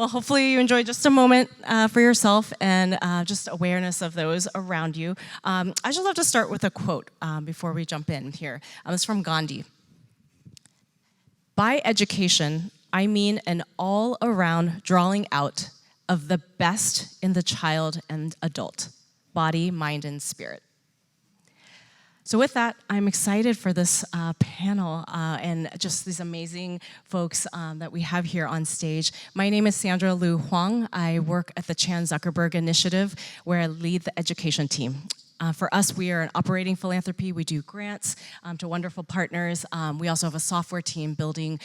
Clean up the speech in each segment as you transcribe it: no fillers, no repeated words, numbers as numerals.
Well, hopefully you enjoyed just a moment for yourself and just awareness of those around you. I just love to start with a quote before we jump in here. It's from Gandhi. By education, I mean an all-around drawing out of the best in the child and adult, body, mind, and spirit. So with that, I'm excited for this panel and just these amazing folks that we have here on stage. My name is Sandra Lu Huang. I work at the Zuckerberg Initiative, where I lead the education team. For us, we are an operating philanthropy. We do grants to wonderful partners. We also have a software team building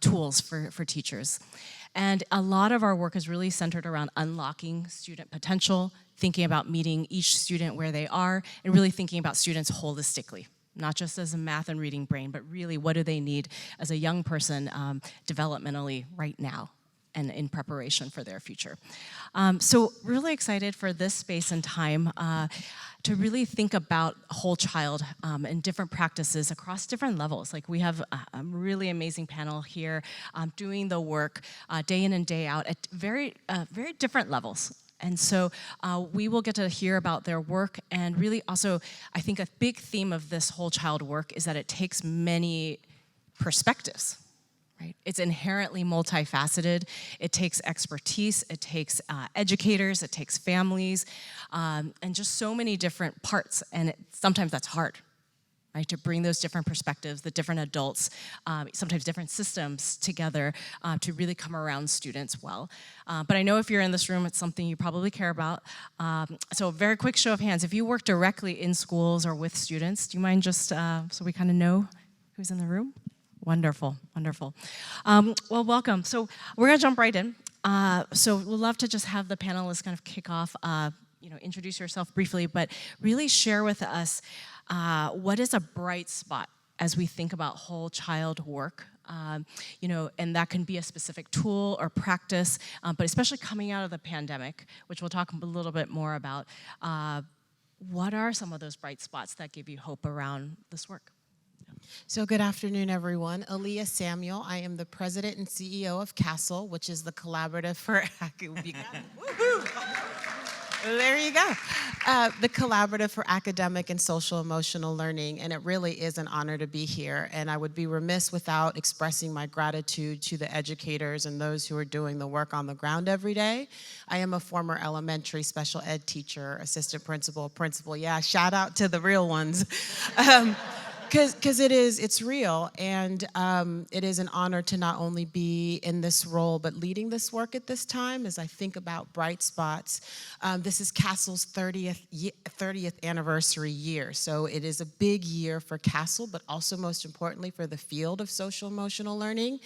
tools for teachers. And a lot of our work is really centered around unlocking student potential, thinking about meeting each student where they are, and really thinking about students holistically, not just as a math and reading brain, but really what do they need as a young person developmentally right now and in preparation for their future. So really excited for this space and time to really think about whole child and different practices across different levels. Like we have a really amazing panel here doing the work day in and day out at very different levels. And so we will get to hear about their work, and really also, I think a big theme of this whole child work is that it takes many perspectives. Right? It's inherently multifaceted. It takes expertise, it takes educators, it takes families, and just so many different parts, and sometimes that's hard, right? To bring those different perspectives, the different adults, sometimes different systems together to really come around students well. But I know if you're in this room, it's something you probably care about. So a very quick show of hands. If you work directly in schools or with students, do you mind just, so we kind of know who's in the room? Wonderful, wonderful. Well, welcome. So we're gonna jump right in. So we'd love to just have the panelists kind of kick off, introduce yourself briefly, but really share with us what is a bright spot as we think about whole child work. And that can be a specific tool or practice, but especially coming out of the pandemic, which we'll talk a little bit more about. What are some of those bright spots that give you hope around this work? So good afternoon, everyone. Aaliyah Samuel. I am the president and CEO of CASEL, which is the collaborative for there you go. The Collaborative for Academic and Social Emotional Learning, and it really is an honor to be here. And I would be remiss without expressing my gratitude to the educators and those who are doing the work on the ground every day. I am a former elementary special ed teacher, assistant principal. Yeah, shout out to the real ones. Because it's real, and it is an honor to not only be in this role, but leading this work at this time as I think about bright spots. This is CASEL's 30th anniversary year, so it is a big year for CASEL, but also most importantly for the field of social emotional learning.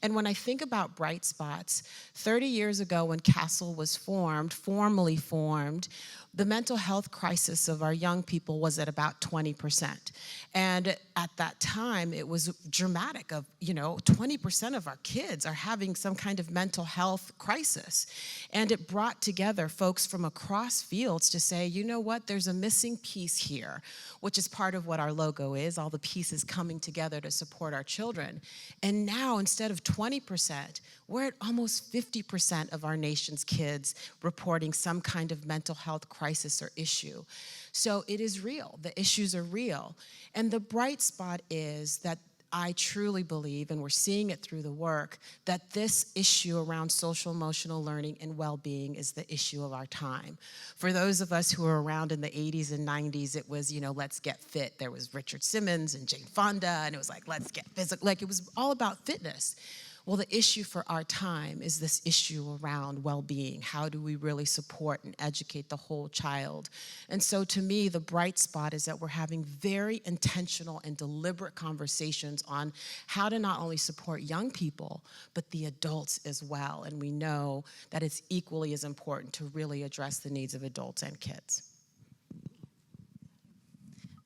And when I think about bright spots, 30 years ago when CASEL was formally formed, the mental health crisis of our young people was at about 20%. And at that time, it was dramatic of, 20% of our kids are having some kind of mental health crisis. And it brought together folks from across fields to say, you know what, there's a missing piece here, which is part of what our logo is, all the pieces coming together to support our children. And now, instead of 20%, we're at almost 50% of our nation's kids reporting some kind of mental health crisis or issue. So it is real. The issues are real. And the bright spot is that I truly believe, and we're seeing it through the work, that this issue around social emotional learning and well-being is the issue of our time. For those of us who were around in the 80s and 90s, it was, let's get fit. There was Richard Simmons and Jane Fonda, and it was like, let's get physical. Like, it was all about fitness. Well, the issue for our time is this issue around well-being. How do we really support and educate the whole child? And so to me, the bright spot is that we're having very intentional and deliberate conversations on how to not only support young people, but the adults as well. And we know that it's equally as important to really address the needs of adults and kids.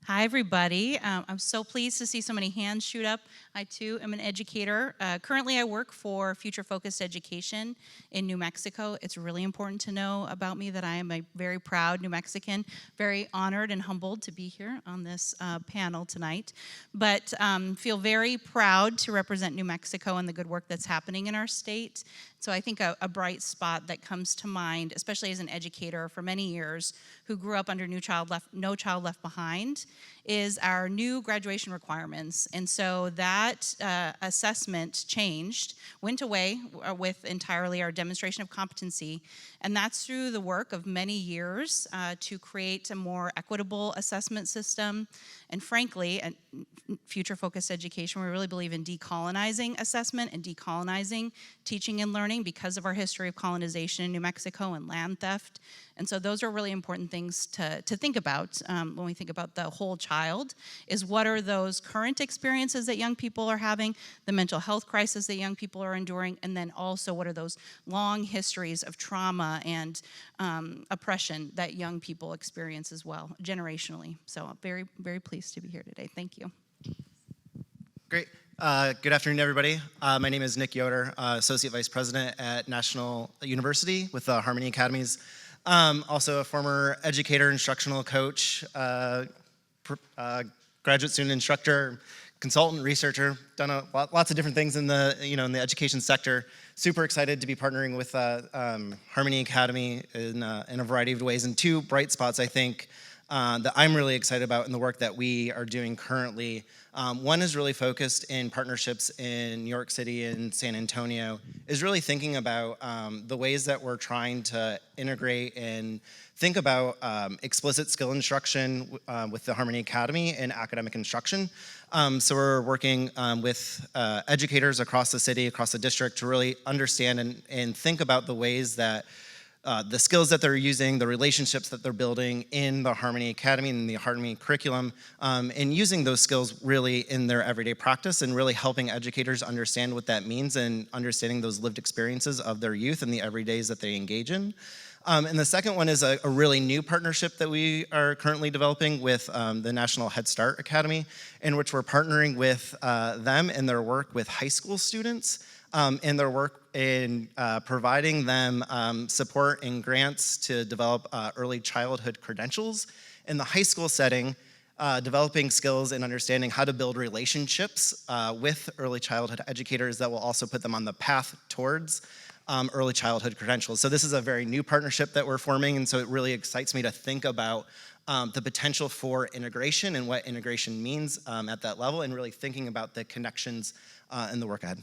Hi, everybody. I'm so pleased to see so many hands shoot up. I, too, am an educator. Currently, I work for Future Focused Education in New Mexico. It's really important to know about me that I am a very proud New Mexican, very honored and humbled to be here on this panel tonight. But feel very proud to represent New Mexico and the good work that's happening in our state. So I think a bright spot that comes to mind, especially as an educator for many years, who grew up under No Child Left Behind, is our new graduation requirements. And so that assessment went away with entirely our demonstration of competency. And that's through the work of many years to create a more equitable assessment system. And frankly, at Future Focused Education, we really believe in decolonizing assessment and decolonizing teaching and learning because of our history of colonization in New Mexico and land theft. And so those are really important things to think about when we think about the whole child, is what are those current experiences that young people are having, the mental health crisis that young people are enduring, and then also what are those long histories of trauma and oppression that young people experience as well, generationally. So I'm very, very pleased to be here today. Thank you. Great. Good afternoon, everybody. My name is Nick Yoder, Associate Vice President at National University with the Harmony Academies. Also a former educator, instructional coach, graduate student instructor, consultant, researcher, done lots of different things in the in the education sector. Super excited to be partnering with Harmony Academy in a variety of ways. And two bright spots, I think, that I'm really excited about in the work that we are doing currently. One is really focused in partnerships in New York City and San Antonio, is really thinking about the ways that we're trying to integrate and think about explicit skill instruction with the Harmony Academy and academic instruction. So we're working with educators across the city, across the district, to really understand and think about the ways that the skills that they're using, the relationships that they're building in the Harmony Academy and the Harmony curriculum, and using those skills really in their everyday practice and really helping educators understand what that means and understanding those lived experiences of their youth and the everydays that they engage in. And the second one is a really new partnership that we are currently developing with the National Head Start Academy, in which we're partnering with them in their work with high school students, in their work in providing them support and grants to develop early childhood credentials in the high school setting, developing skills and understanding how to build relationships with early childhood educators that will also put them on the path towards early childhood credentials. So this is a very new partnership that we're forming, and so it really excites me to think about the potential for integration and what integration means at that level, and really thinking about the connections in the work ahead.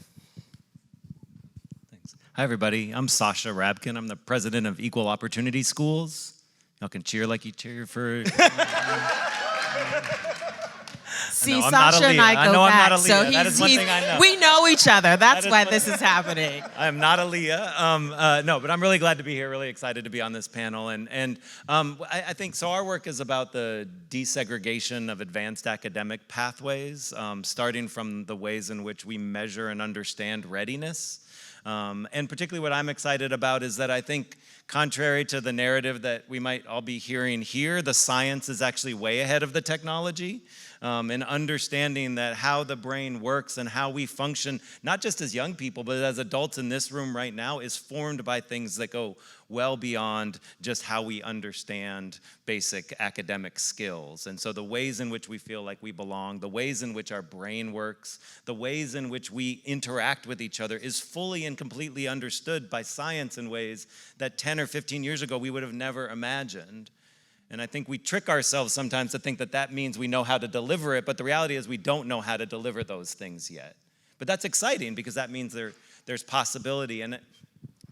Hi, everybody. I'm Sasha Rabkin. I'm the president of Equal Opportunity Schools. Y'all can cheer like you cheer for... See, Sasha and I go back, so we know each other. That's why this is happening. I'm not Aaliyah. No, but I'm really glad to be here, really excited to be on this panel. And I think, so our work is about the desegregation of advanced academic pathways, starting from the ways in which we measure and understand readiness. And particularly what I'm excited about is that I think, contrary to the narrative that we might all be hearing here, the science is actually way ahead of the technology. And understanding that how the brain works and how we function, not just as young people, but as adults in this room right now, is formed by things that go well beyond just how we understand basic academic skills. And so the ways in which we feel like we belong, the ways in which our brain works, the ways in which we interact with each other is fully and completely understood by science in ways that 10 or 15 years ago we would have never imagined. And I think we trick ourselves sometimes to think that that means we know how to deliver it, but the reality is we don't know how to deliver those things yet. But that's exciting because that means there's possibility. And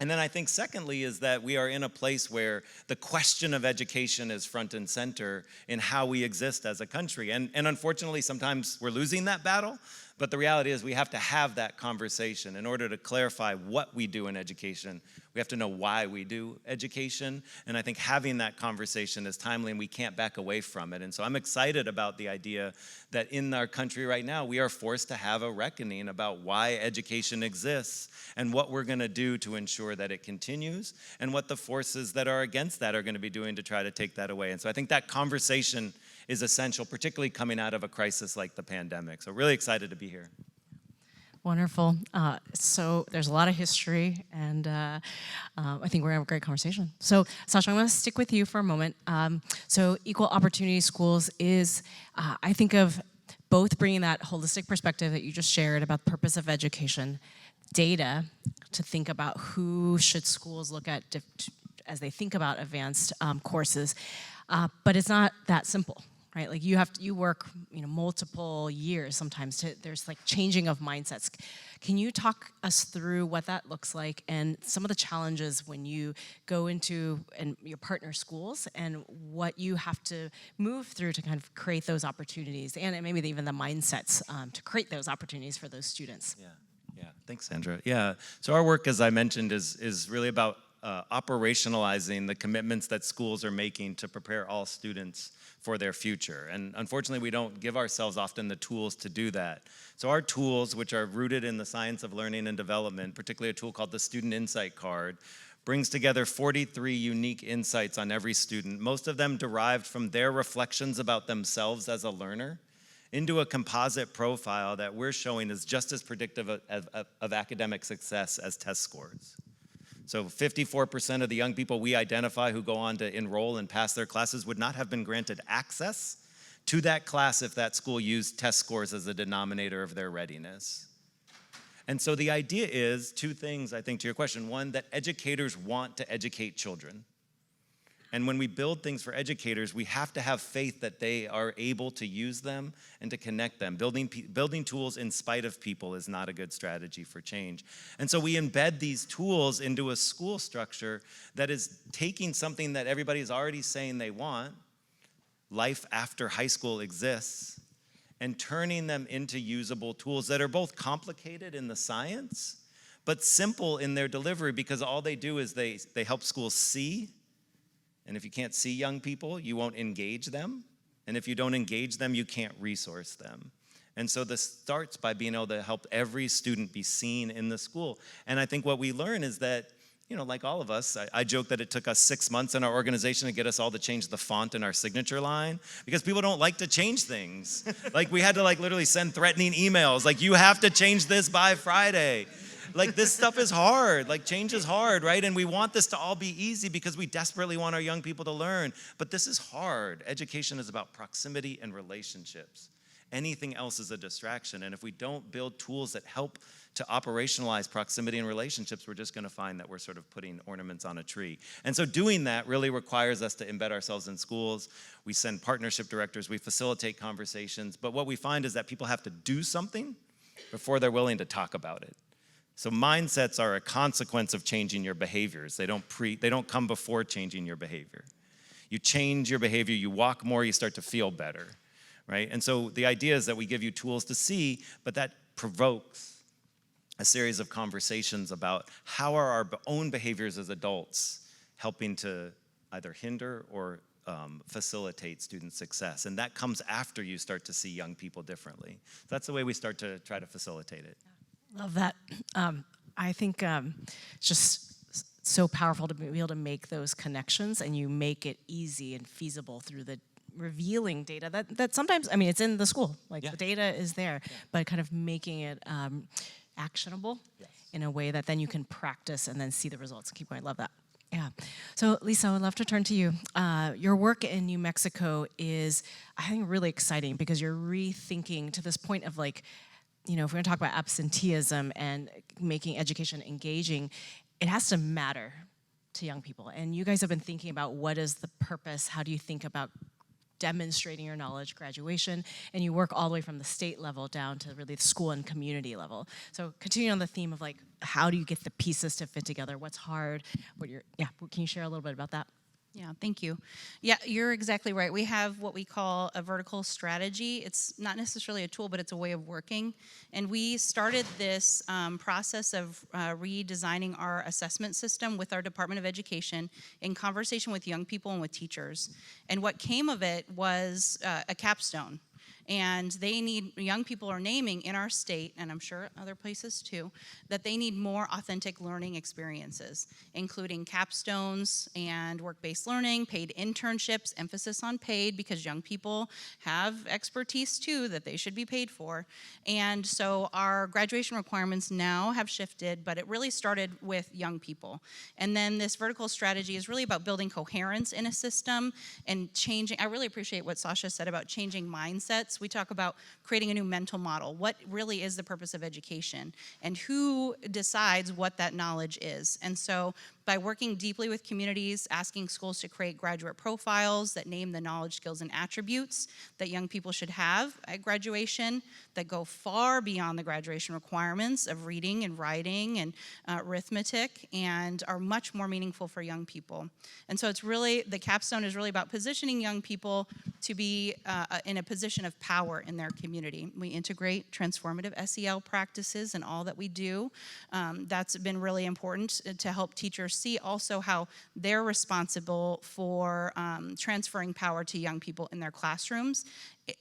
then I think secondly is that we are in a place where the question of education is front and center in how we exist as a country. And unfortunately, sometimes we're losing that battle. But the reality is we have to have that conversation in order to clarify what we do in education. We have to know why we do education. And I think having that conversation is timely and we can't back away from it. And so I'm excited about the idea that in our country right now, we are forced to have a reckoning about why education exists and what we're going to do to ensure that it continues and what the forces that are against that are going to be doing to try to take that away. And so I think that conversation is essential, particularly coming out of a crisis like the pandemic. So really excited to be here. Wonderful. So there's a lot of history, and I think we're going to have a great conversation. So Sasha, I'm going to stick with you for a moment. So equal opportunity schools is, I think of both bringing that holistic perspective that you just shared about the purpose of education, data to think about who should schools look at as they think about advanced courses, but it's not that simple. Right, like you work, multiple years sometimes. There's like changing of mindsets. Can you talk us through what that looks like and some of the challenges when you go into your partner schools and what you have to move through to kind of create those opportunities and maybe even the mindsets to create those opportunities for those students? Yeah. Thanks, Sandra. Yeah. So our work, as I mentioned, is really about operationalizing the commitments that schools are making to prepare all students for their future. And unfortunately, we don't give ourselves often the tools to do that. So our tools, which are rooted in the science of learning and development, particularly a tool called the Student Insight Card, brings together 43 unique insights on every student, most of them derived from their reflections about themselves as a learner, into a composite profile that we're showing is just as predictive of academic success as test scores. So 54% of the young people we identify who go on to enroll and pass their classes would not have been granted access to that class if that school used test scores as a denominator of their readiness. And so the idea is two things, I think, to your question. One, that educators want to educate children. And when we build things for educators, we have to have faith that they are able to use them and to connect them. Building tools in spite of people is not a good strategy for change. And so we embed these tools into a school structure that is taking something that everybody is already saying they want, life after high school exists, and turning them into usable tools that are both complicated in the science, but simple in their delivery, because all they do is they help schools see. And if you can't see young people, you won't engage them. And if you don't engage them, you can't resource them. And so this starts by being able to help every student be seen in the school. And I think what we learn is that, like all of us, I joke that it took us 6 months in our organization to get us all to change the font in our signature line because people don't like to change things. Like we had to literally send threatening emails, like you have to change this by Friday. Like this stuff is hard, change is hard, right? And we want this to all be easy because we desperately want our young people to learn. But this is hard. Education is about proximity and relationships. Anything else is a distraction. And if we don't build tools that help to operationalize proximity and relationships, we're just gonna find that we're sort of putting ornaments on a tree. And so doing that really requires us to embed ourselves in schools. We send partnership directors, we facilitate conversations. But what we find is that people have to do something before they're willing to talk about it. So mindsets are a consequence of changing your behaviors. They don't come before changing your behavior. You change your behavior, you walk more, you start to feel better, right? And so the idea is that we give you tools to see, but that provokes a series of conversations about how are our own behaviors as adults helping to either hinder or facilitate student success. And that comes after you start to see young people differently. That's the way we start to try to facilitate it. Love that. I think it's just so powerful to be able to make those connections, and you make it easy and feasible through the revealing data that sometimes, it's in the school, the data is there, but kind of making it actionable in a way that then you can practice and then see the results. Keep going, love that. Yeah. So Lisa, I would love to turn to you. Your work in New Mexico is, I think, really exciting because you're rethinking to this point of if we're gonna talk about absenteeism and making education engaging, it has to matter to young people. And you guys have been thinking about what is the purpose, how do you think about demonstrating your knowledge, graduation, and you work all the way from the state level down to really the school and community level. So continuing on the theme of how do you get the pieces to fit together, what's hard, can you share a little bit about that? Yeah, thank you. Yeah, you're exactly right. We have what we call a vertical strategy. It's not necessarily a tool, but it's a way of working. And we started this process of redesigning our assessment system with our Department of Education in conversation with young people and with teachers. And what came of it was a capstone. And they need, young people are naming in our state, and I'm sure other places too, that they need more authentic learning experiences, including capstones and work-based learning, paid internships, emphasis on paid, because young people have expertise too that they should be paid for. And so our graduation requirements now have shifted, but it really started with young people. And then this vertical strategy is really about building coherence in a system and changing. I really appreciate what Sasha said about changing mindsets. We talk about creating a new mental model. What really is the purpose of education? And who decides what that knowledge is? And so by working deeply with communities, asking schools to create graduate profiles that name the knowledge, skills, and attributes that young people should have at graduation that go far beyond the graduation requirements of reading and writing and arithmetic, and are much more meaningful for young people. And so it's really, the capstone is really about positioning young people to be in a position of power in their community. We integrate transformative SEL practices in all that we do. That's been really important to help teachers see also how they're responsible for transferring power to young people in their classrooms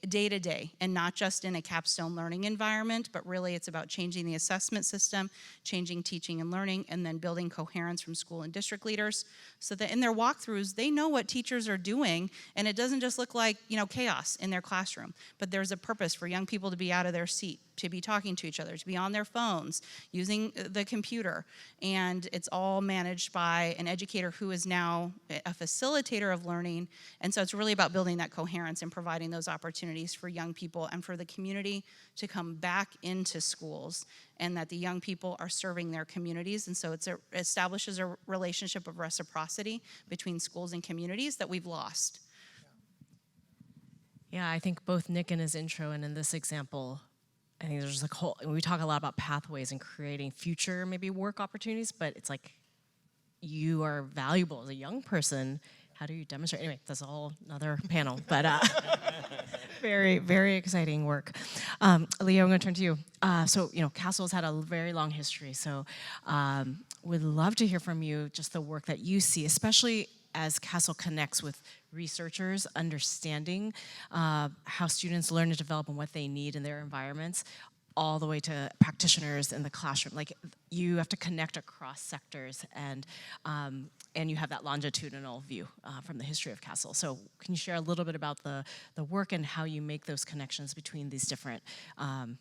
day to day, and not just in a capstone learning environment, but really it's about changing the assessment system, changing teaching and learning, and then building coherence from school and district leaders so that in their walkthroughs, they know what teachers are doing, and it doesn't just look like, chaos in their classroom, but there's a purpose for young people to be out of their seat, to be talking to each other, to be on their phones, using the computer, and it's all managed by an educator who is now a facilitator of learning. And so it's really about building that coherence and providing those opportunities for young people and for the community to come back into schools, and that the young people are serving their communities. And so it establishes a relationship of reciprocity between schools and communities that we've lost. Yeah, I think both Nick in his intro and in this example, I think there's we talk a lot about pathways and creating future maybe work opportunities, but it's like you are valuable as a young person. How do you demonstrate? Anyway, that's a whole another panel, but very, very exciting work. Aaliyah, I'm gonna turn to you. So, CASEL's had a very long history, so would love to hear from you just the work that you see, especially as CASEL connects with researchers, understanding how students learn to develop and what they need in their environments, all the way to practitioners in the classroom. Like, you have to connect across sectors, and you have that longitudinal view from the history of CASEL. So can you share a little bit about the work and how you make those connections between these different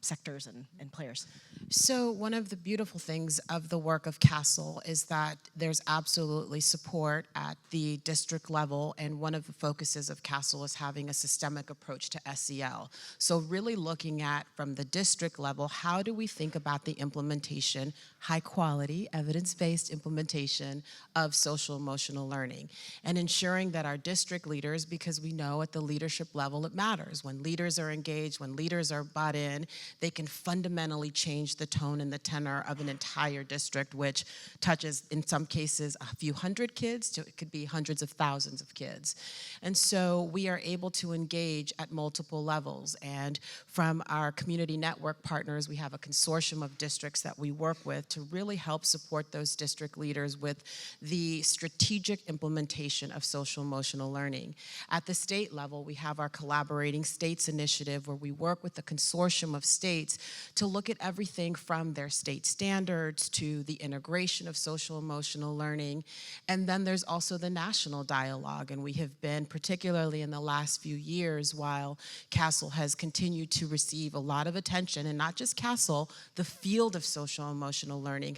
sectors and players? So one of the beautiful things of the work of CASEL is that there's absolutely support at the district level, and one of the focuses of CASEL is having a systemic approach to SEL. So really looking at, from the district level, how do we think about the implementation, high quality, evidence-based implementation of social emotional learning, and ensuring that our district leaders, because we know at the leadership level it matters. When leaders are engaged, when leaders are bought in, they can fundamentally change the tone and the tenor of an entire district, which touches, in some cases, a few hundred kids, to it could be hundreds of thousands of kids. And so we are able to engage at multiple levels. And from our community network partners, we have a consortium of districts that we work with to really help support those district leaders with the strategic implementation of social emotional learning. At the state level, we have our Collaborating States initiative, where we work with a consortium of states to look at everything from their state standards to the integration of social emotional learning. And then there's also the national dialogue, and we have been, particularly in the last few years, while CASEL has continued to receive a lot of attention, and not just CASEL, the field of social emotional learning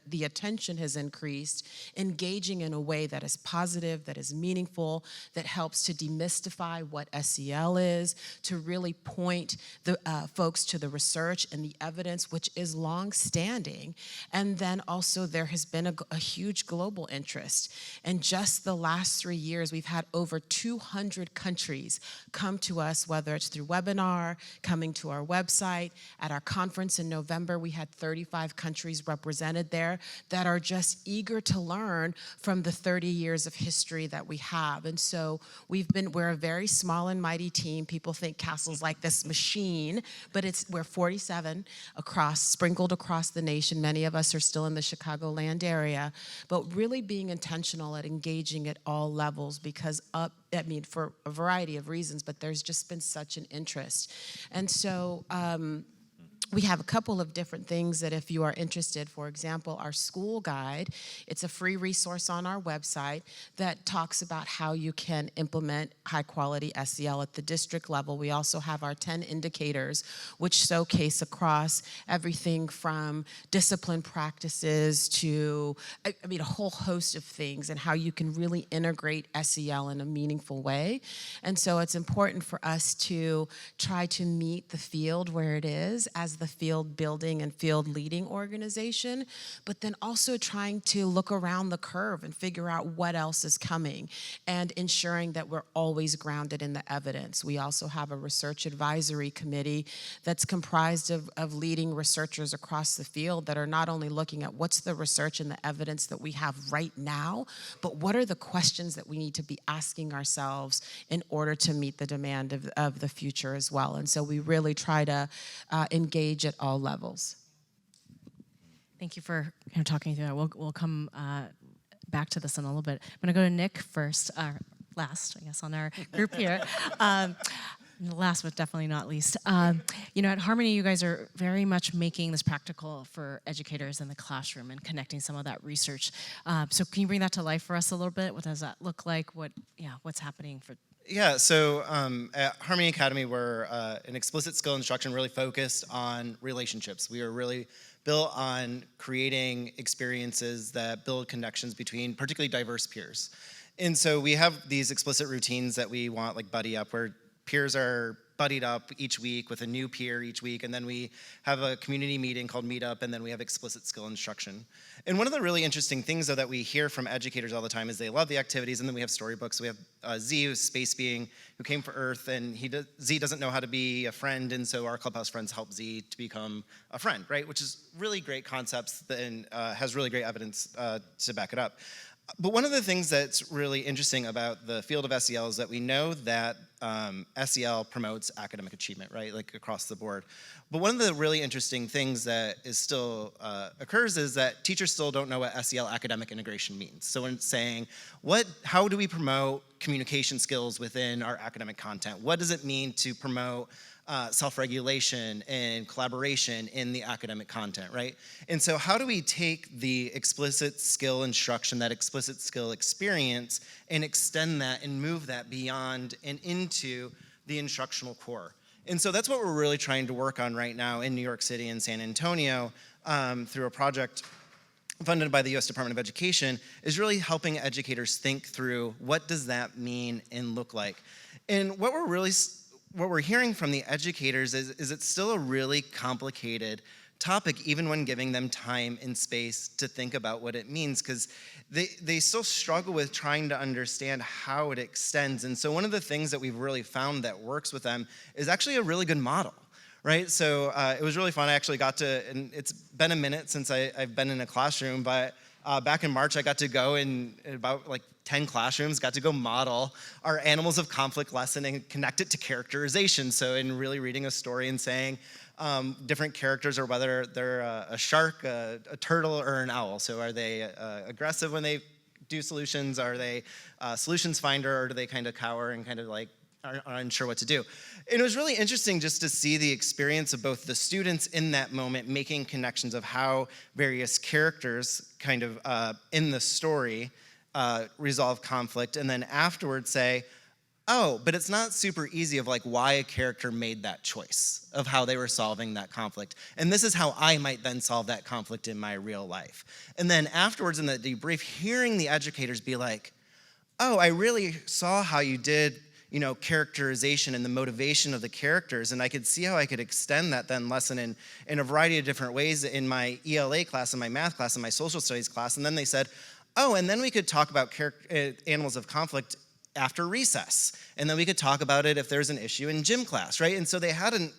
the attention has increased, engaging in a way that is positive, that is meaningful, that helps to demystify what SEL is, to really point the folks to the research and the evidence, which is long-standing. And then also there has been a huge global interest. In just the last 3 years, we've had over 200 countries come to us, whether it's through webinar, coming to our website. At our conference in November, we had 35 countries represented there that are just eager to learn from the 30 years of history that we have. And so we're a very small and mighty team. People think CASEL's like this machine, but we're 47 sprinkled across the nation. Many of us are still in the Chicagoland area, but really being intentional at engaging at all levels, because I mean, for a variety of reasons, but there's just been such an interest. And so we have a couple of different things that if you are interested, for example, our school guide, it's a free resource on our website that talks about how you can implement high quality SEL at the district level. We also have our 10 indicators, which showcase across everything from discipline practices to, I mean, a whole host of things, and how you can really integrate SEL in a meaningful way. And so it's important for us to try to meet the field where it is as the field building and field leading organization, but then also trying to look around the curve and figure out what else is coming and ensuring that we're always grounded in the evidence. We also have a research advisory committee that's comprised of leading researchers across the field that are not only looking at what's the research and the evidence that we have right now, but what are the questions that we need to be asking ourselves in order to meet the demand of the future as well. And so we really try to engage at all levels. Thank you for talking through that. We'll come back to this in a little bit. I'm going to go to Nick first, last, I guess, on our group here. Last but definitely not least. At Harmony, you guys are very much making this practical for educators in the classroom and connecting some of that research. So can you bring that to life for us a little bit? What does that look like? What's happening for? Yeah, so at Harmony Academy, we're an explicit skill instruction really focused on relationships. We are really built on creating experiences that build connections between particularly diverse peers. And so we have these explicit routines that we want, like Buddy Up, where peers are buddied up each week with a new peer each week, and then we have a community meeting called Meetup, and then we have explicit skill instruction. And one of the really interesting things, though, that we hear from educators all the time is they love the activities, and then we have storybooks. We have Z, who's space being, who came for Earth, and Z doesn't know how to be a friend, and so our Clubhouse friends help Z to become a friend, right? Which is really great concepts and has really great evidence to back it up. But one of the things that's really interesting about the field of SEL is that we know that SEL promotes academic achievement, right, like across the board. But one of the really interesting things that is still occurs is that teachers still don't know what SEL academic integration means. So when it's saying, how do we promote communication skills within our academic content? What does it mean to promote self-regulation and collaboration in the academic content, right? And so how do we take the explicit skill instruction, that explicit skill experience, and extend that and move that beyond and into the instructional core? And so that's what we're really trying to work on right now in New York City and San Antonio through a project funded by the U.S. Department of Education, is really helping educators think through what does that mean and look like. And what we're hearing from the educators is it's still a really complicated topic, even when giving them time and space to think about what it means, because they still struggle with trying to understand how it extends. And so one of the things that we've really found that works with them is actually a really good model, right? So it was really fun. I actually got to, and it's been a minute since I've been in a classroom, but back in March, I got to go in about 10 classrooms, got to go model our Animals of Conflict lesson and connect it to characterization. So in really reading a story and saying different characters, or whether they're a shark, a turtle, or an owl. So are they aggressive when they do solutions? Are they solutions finder, or do they kind of cower and kind of are unsure what to do? And it was really interesting just to see the experience of both the students in that moment making connections of how various characters kind of in the story resolve conflict, and then afterwards say, oh, but it's not super easy of why a character made that choice of how they were solving that conflict. And this is how I might then solve that conflict in my real life. And then afterwards in the debrief, hearing the educators be like, oh, I really saw how you did characterization and the motivation of the characters, and I could see how I could extend that then lesson in a variety of different ways in my ELA class, in my math class, in my social studies class. And then they said, oh, and then we could talk about Animals of Conflict after recess, and then we could talk about it if there's an issue in gym class, right? And so they had an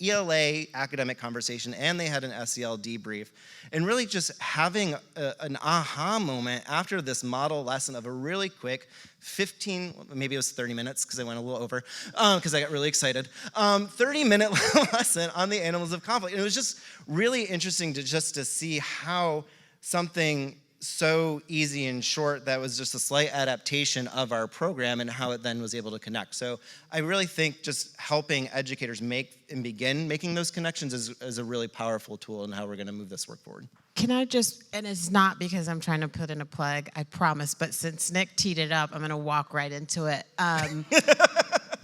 ELA academic conversation, and they had an SEL debrief, and really just having an aha moment after this model lesson of a really quick 15, maybe it was 30 minutes because I went a little over, because I got really excited, 30-minute lesson on the Animals of Conflict. And it was just really interesting to see how something so easy and short that was just a slight adaptation of our program and how it then was able to connect. So I really think just helping educators make and begin making those connections is a really powerful tool in how we're going to move this work forward. Can I just, and it's not because I'm trying to put in a plug, I promise, but since Nick teed it up, I'm going to walk right into it.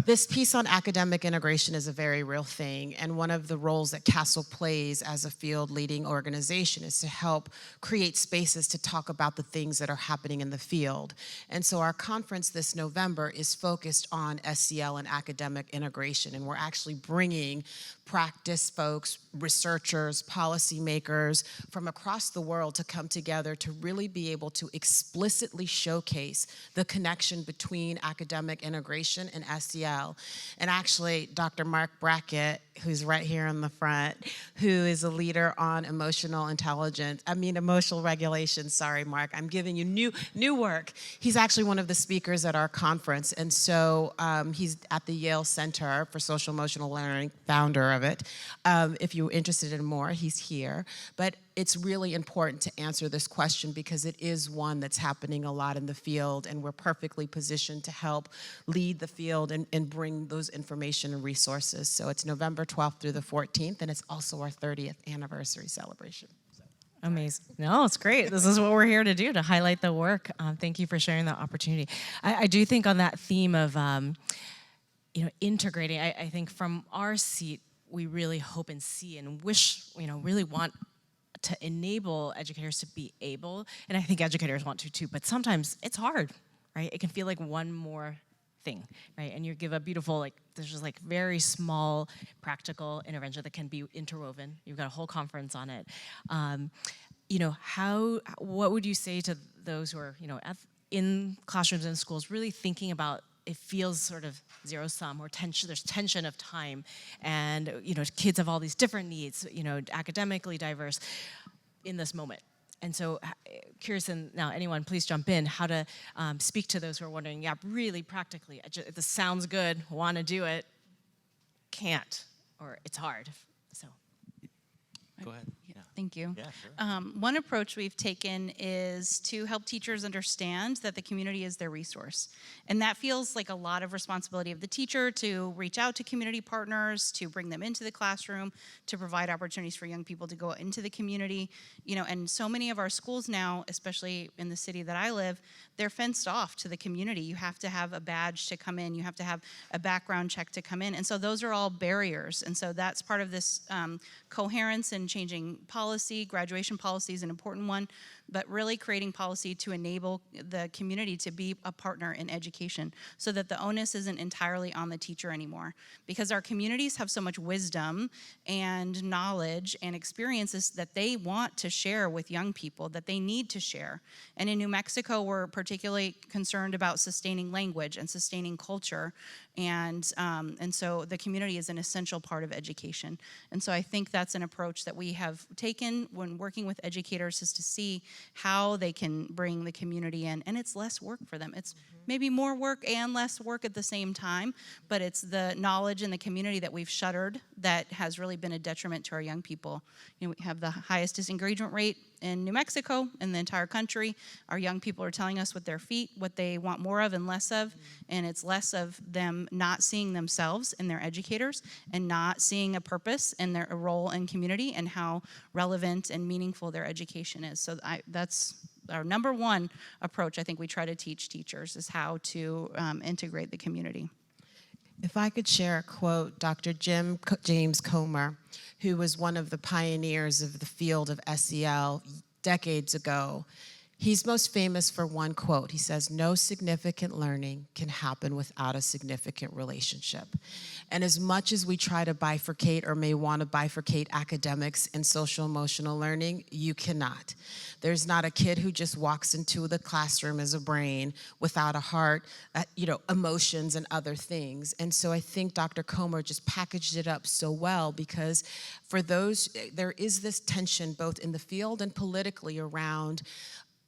This piece on academic integration is a very real thing, and one of the roles that CASEL plays as a field-leading organization is to help create spaces to talk about the things that are happening in the field. And so our conference this November is focused on SEL and academic integration, and we're actually bringing practice folks, researchers, policymakers from across the world to come together to really be able to explicitly showcase the connection between academic integration and SEL. And actually, Dr. Mark Brackett, who's right here in the front, who is a leader on emotional regulation. Sorry, Mark, I'm giving you new work. He's actually one of the speakers at our conference. And so he's at the Yale Center for Social Emotional Learning, founder of it. If you're interested in more, he's here. But it's really important to answer this question because it is one that's happening a lot in the field, and we're perfectly positioned to help lead the field and bring those information and resources. So it's November 12th through the 14th, and it's also our 30th anniversary celebration. Amazing. No, it's great. This is what we're here to do, to highlight the work. Thank you for sharing that opportunity. I do think on that theme of integrating, I think from our seat, we really hope and see and wish, really want to enable educators to be able, and I think educators want to too, but sometimes it's hard, right? It can feel like one more thing, right? And you give a beautiful, there's just very small practical intervention that can be interwoven. You've got a whole conference on it. What would you say to those who are, in classrooms and schools really thinking about it feels sort of zero-sum or tension, there's tension of time, and kids have all these different needs, academically diverse in this moment. And so curious, and now anyone please jump in, how to speak to those who are wondering, really practically, this sounds good, want to do it, can't, or it's hard, so. Go ahead. Thank you. Yeah, sure. One approach we've taken is to help teachers understand that the community is their resource. And that feels like a lot of responsibility of the teacher to reach out to community partners, to bring them into the classroom, to provide opportunities for young people to go into the community. And so many of our schools now, especially in the city that I live, they're fenced off to the community. You have to have a badge to come in. You have to have a background check to come in. And so those are all barriers. And so that's part of this coherence and changing policy. Graduation policy is an important one, but really creating policy to enable the community to be a partner in education so that the onus isn't entirely on the teacher anymore. Because our communities have so much wisdom and knowledge and experiences that they want to share with young people, that they need to share. And in New Mexico, we're particularly concerned about sustaining language and sustaining culture. And so the community is an essential part of education. And so I think that's an approach that we have taken when working with educators, is to see how they can bring the community in. And it's less work for them. It's maybe more work and less work at the same time, but it's the knowledge in the community that we've shuttered that has really been a detriment to our young people. We have the highest disengagement rate in New Mexico, in the entire country. Our young people are telling us with their feet what they want more of and less of, and it's less of them not seeing themselves in their educators and not seeing a purpose in their role in community and how relevant and meaningful their education is. So that's our number one approach I think we try to teach teachers, is how to integrate the community. If I could share a quote, Dr. James Comer, who was one of the pioneers of the field of SEL decades ago, he's most famous for one quote. He says, "No significant learning can happen without a significant relationship." And as much as we try to bifurcate or may want to bifurcate academics and social emotional learning, you cannot. There's not a kid who just walks into the classroom as a brain without a heart, emotions and other things. And so I think Dr. Comer just packaged it up so well, because for those, there is this tension both in the field and politically around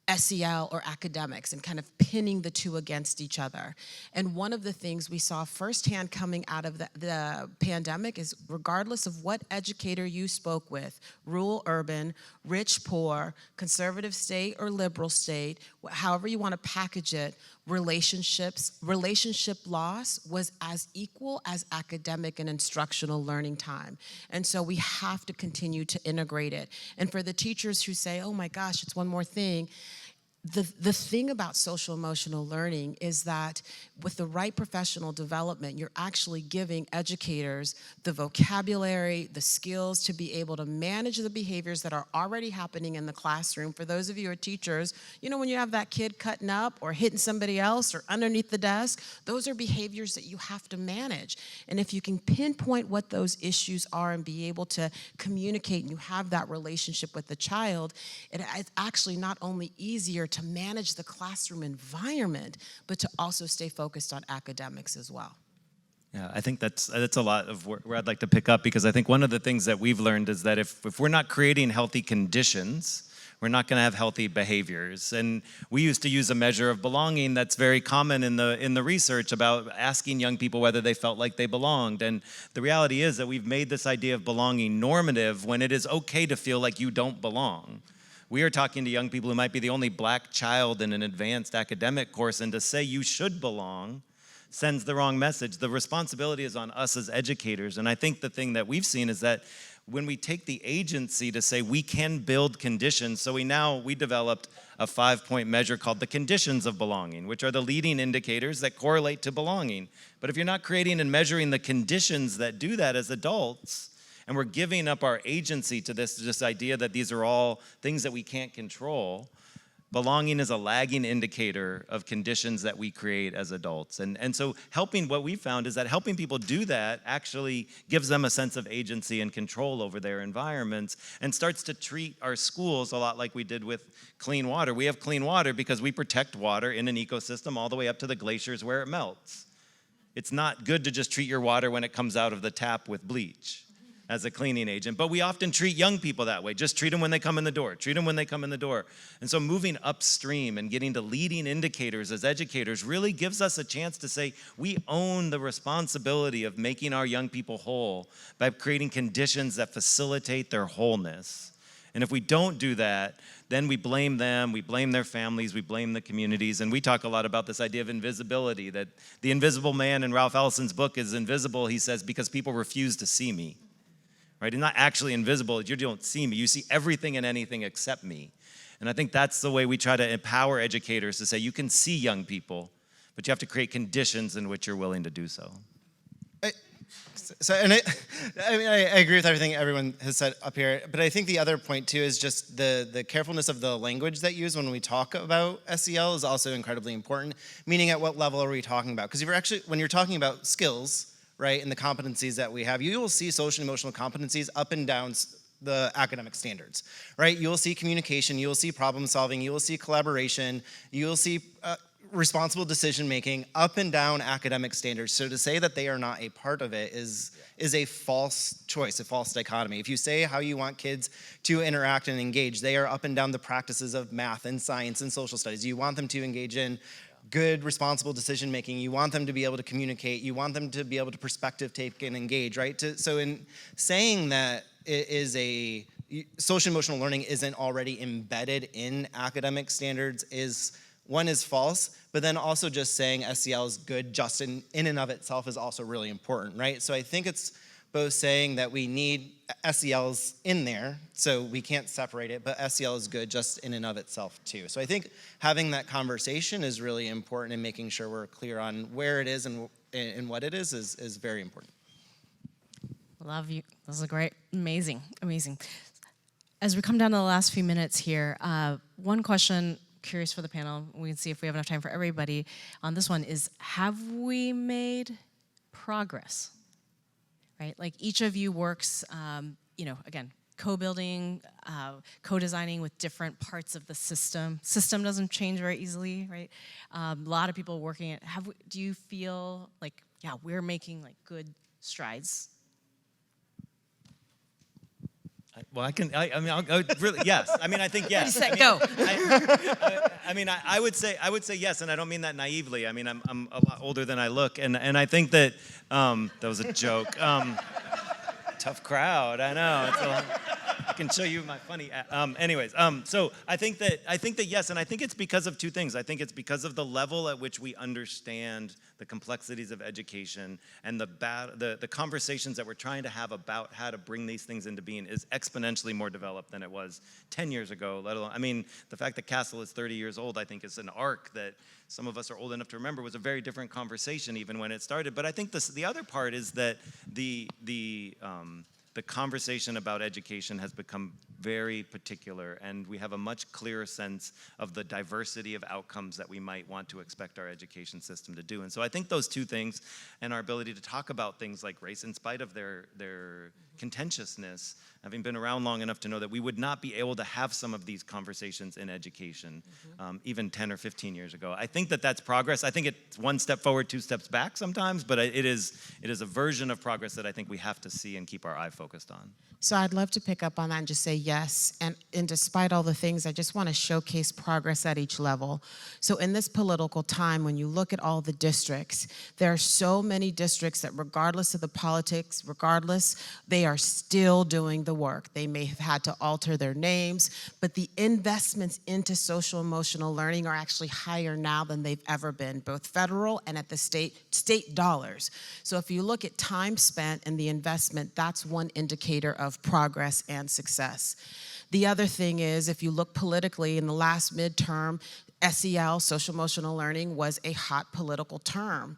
SEL or academics and kind of pinning the two against each other. And one of the things we saw firsthand coming out of the pandemic is regardless of what educator you spoke with, rural, urban, rich, poor, conservative state or liberal state, however you want to package it, relationship loss was as equal as academic and instructional learning time. And so we have to continue to integrate it. And for the teachers who say, oh my gosh, it's one more thing, the thing about social emotional learning is that with the right professional development, you're actually giving educators the vocabulary, the skills to be able to manage the behaviors that are already happening in the classroom. For those of you who are teachers, you know when you have that kid cutting up or hitting somebody else or underneath the desk, those are behaviors that you have to manage. And if you can pinpoint what those issues are and be able to communicate and you have that relationship with the child, it's actually not only easier to manage the classroom environment, but to also stay focused on academics as well. Yeah, I think that's a lot of where I'd like to pick up, because I think one of the things that we've learned is that if we're not creating healthy conditions, we're not going to have healthy behaviors. And we used to use a measure of belonging that's very common in the research about asking young people whether they felt like they belonged. And the reality is that we've made this idea of belonging normative when it is okay to feel like you don't belong. We are talking to young people who might be the only black child in an advanced academic course, and to say you should belong sends the wrong message. The responsibility is on us as educators, and I think the thing that we've seen is that when we take the agency to say we can build conditions, so we developed a 5-point measure called the conditions of belonging, which are the leading indicators that correlate to belonging. But if you're not creating and measuring the conditions that do that as adults, and we're giving up our agency to this idea that these are all things that we can't control, belonging is a lagging indicator of conditions that we create as adults. And so what we found is that helping people do that actually gives them a sense of agency and control over their environments, and starts to treat our schools a lot like we did with clean water. We have clean water because we protect water in an ecosystem all the way up to the glaciers where it melts. It's not good to just treat your water when it comes out of the tap with bleach as a cleaning agent, but we often treat young people that way. Just treat them when they come in the door. Treat them when they come in the door. And so moving upstream and getting to leading indicators as educators really gives us a chance to say we own the responsibility of making our young people whole by creating conditions that facilitate their wholeness. And if we don't do that, then we blame them, we blame their families, we blame the communities. And we talk a lot about this idea of invisibility, that the invisible man in Ralph Ellison's book is invisible, he says, because people refuse to see me. Right? It's not actually invisible. You don't see me. You see everything and anything except me. And I think that's the way we try to empower educators to say you can see young people, but you have to create conditions in which you're willing to do so. I agree with everything everyone has said up here, but I think the other point too is just the carefulness of the language that you use when we talk about SEL is also incredibly important, meaning at what level are we talking about? Because when you're talking about skills, right, and the competencies that we have, you will see social and emotional competencies up and down the academic standards, right? You will see communication, you will see problem solving, you will see collaboration, you will see responsible decision making up and down academic standards. So to say that they are not a part of it is a false choice, a false dichotomy. If you say how you want kids to interact and engage, they are up and down the practices of math and science and social studies. You want them to engage in good, responsible decision making. You want them to be able to communicate. You want them to be able to perspective take and engage, right? So in saying that it is social emotional learning isn't already embedded in academic standards is false, but then also just saying SEL is good just in and of itself is also really important, right? So I think it's both saying that we need SELs in there, so we can't separate it, but SEL is good just in and of itself too. So I think having that conversation is really important, and making sure we're clear on where it is and what it is very important. Love you. This is great. Amazing. As we come down to the last few minutes here, one question, curious for the panel, we can see if we have enough time for everybody on this one, is have we made progress? Right, like each of you works, again, co-building, co-designing with different parts of the system. System doesn't change very easily, right? A lot of people working it. Do you feel like, yeah, we're making like good strides? Well, I'll really, yes. I mean, I think yes. Ready, set, go. I would say yes, and I don't mean that naively. I mean, I'm a lot older than I look, and I think that that was a joke. Tough crowd, I know. I can show you my funny. So I think that yes, and I think it's because of two things. I think it's because of the level at which we understand the complexities of education, and the conversations that we're trying to have about how to bring these things into being is exponentially more developed than it was 10 years ago, let alone, I mean, the fact that CASEL is 30 years old, I think is an arc that some of us are old enough to remember was a very different conversation even when it started. But I think the other part is that the conversation about education has become very particular, and we have a much clearer sense of the diversity of outcomes that we might want to expect our education system to do. And so I think those two things, and our ability to talk about things like race in spite of their contentiousness, having been around long enough to know that we would not be able to have some of these conversations in education even 10 or 15 years ago. I think that that's progress. I think it's one step forward, two steps back sometimes, but it is a version of progress that I think we have to see and keep our eye focused on. So I'd love to pick up on that and just say yes. And despite all the things, I just want to showcase progress at each level. So in this political time, when you look at all the districts, there are so many districts that regardless of the politics, they are still doing the work. They may have had to alter their names, but the investments into social emotional learning are actually higher now than they've ever been, both federal and at the state dollars. So if you look at time spent and the investment, that's one indicator of progress and success. The other thing is, if you look politically, in the last midterm, SEL, social emotional learning, was a hot political term.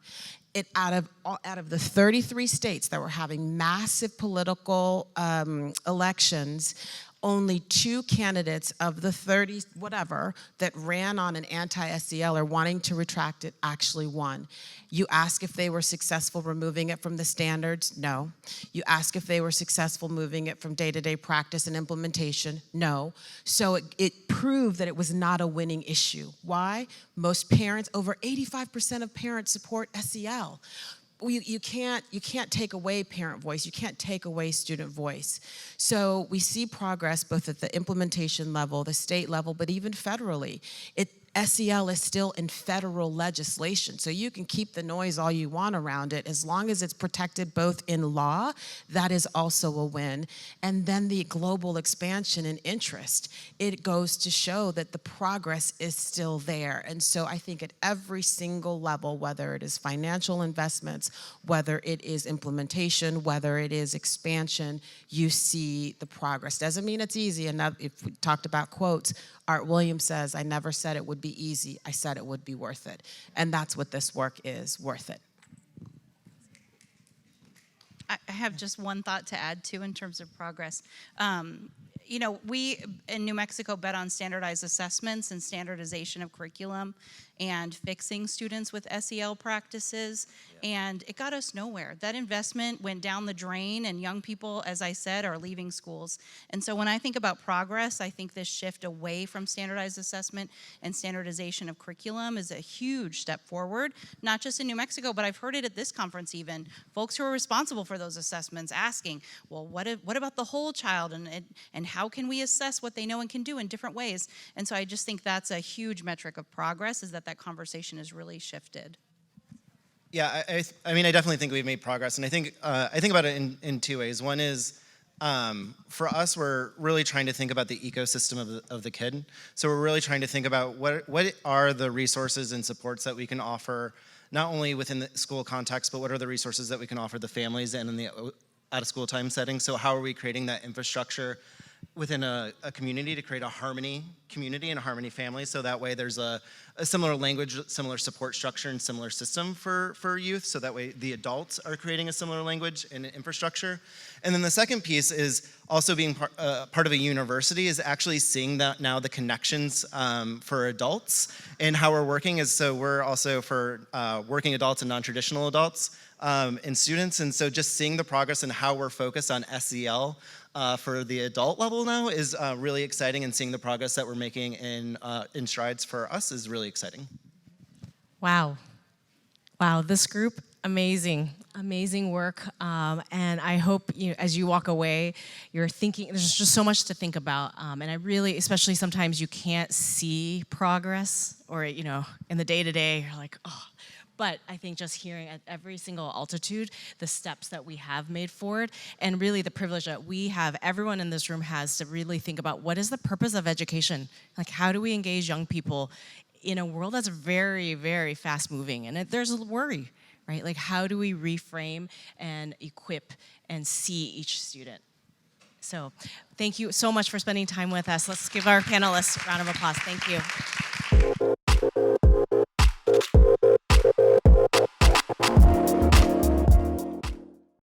Out of the 33 states that were having massive political elections, only 2 candidates of the 30 whatever that ran on an anti-SEL or wanting to retract it actually won. You ask if they were successful removing it from the standards? No. You ask if they were successful moving it from day-to-day practice and implementation? No. So it proved that it was not a winning issue. Why? Most parents, over 85% of parents support SEL. You can't take away parent voice, you can't take away student voice. So we see progress both at the implementation level, the state level, but even federally. SEL is still in federal legislation, so you can keep the noise all you want around it. As long as it's protected both in law, that is also a win. And then the global expansion and interest, it goes to show that the progress is still there. And so I think at every single level, whether it is financial investments, whether it is implementation, whether it is expansion, you see the progress. Doesn't mean it's easy. And if we talked about quotes, Art Williams says, "I never said it would be easy, I said it would be worth it." And that's what this work is, worth it. I have just one thought to add too in terms of progress. We in New Mexico bet on standardized assessments and standardization of curriculum and fixing students with SEL practices, and it got us nowhere. That investment went down the drain, and young people, as I said, are leaving schools. And so when I think about progress, I think this shift away from standardized assessment and standardization of curriculum is a huge step forward, not just in New Mexico, but I've heard it at this conference even. Folks who are responsible for those assessments asking, well, what about the whole child, and how can we assess what they know and can do in different ways? And so I just think that's a huge metric of progress, is that conversation has really shifted. Yeah, I mean, I definitely think we've made progress, and I think about it in 2 ways. One is, for us, we're really trying to think about the ecosystem of the kid. So we're really trying to think about what are the resources and supports that we can offer, not only within the school context, but what are the resources that we can offer the families and in the out-of-school time setting. So how are we creating that infrastructure within a community to create a harmony community and a harmony family, so that way there's a similar language, similar support structure, and similar system for youth, so that way the adults are creating a similar language and infrastructure. And then the second piece is also being part of a university, is actually seeing that now the connections for adults and how we're working is, so we're also for working adults and non-traditional adults and students, and so just seeing the progress and how we're focused on SEL for the adult level now is really exciting, and seeing the progress that we're making in strides for us is really exciting. Wow. Wow, this group Amazing, amazing work. And I hope as you walk away, you're thinking, there's just so much to think about. And I really, especially sometimes you can't see progress or, in the day-to-day, you're like, oh. But I think just hearing at every single altitude, the steps that we have made forward, and really the privilege that we have, everyone in this room has to really think about what is the purpose of education? Like, how do we engage young people in a world that's very, very fast moving? And there's a worry, right? Like, how do we reframe and equip and see each student? So thank you so much for spending time with us. Let's give our panelists a round of applause. Thank you.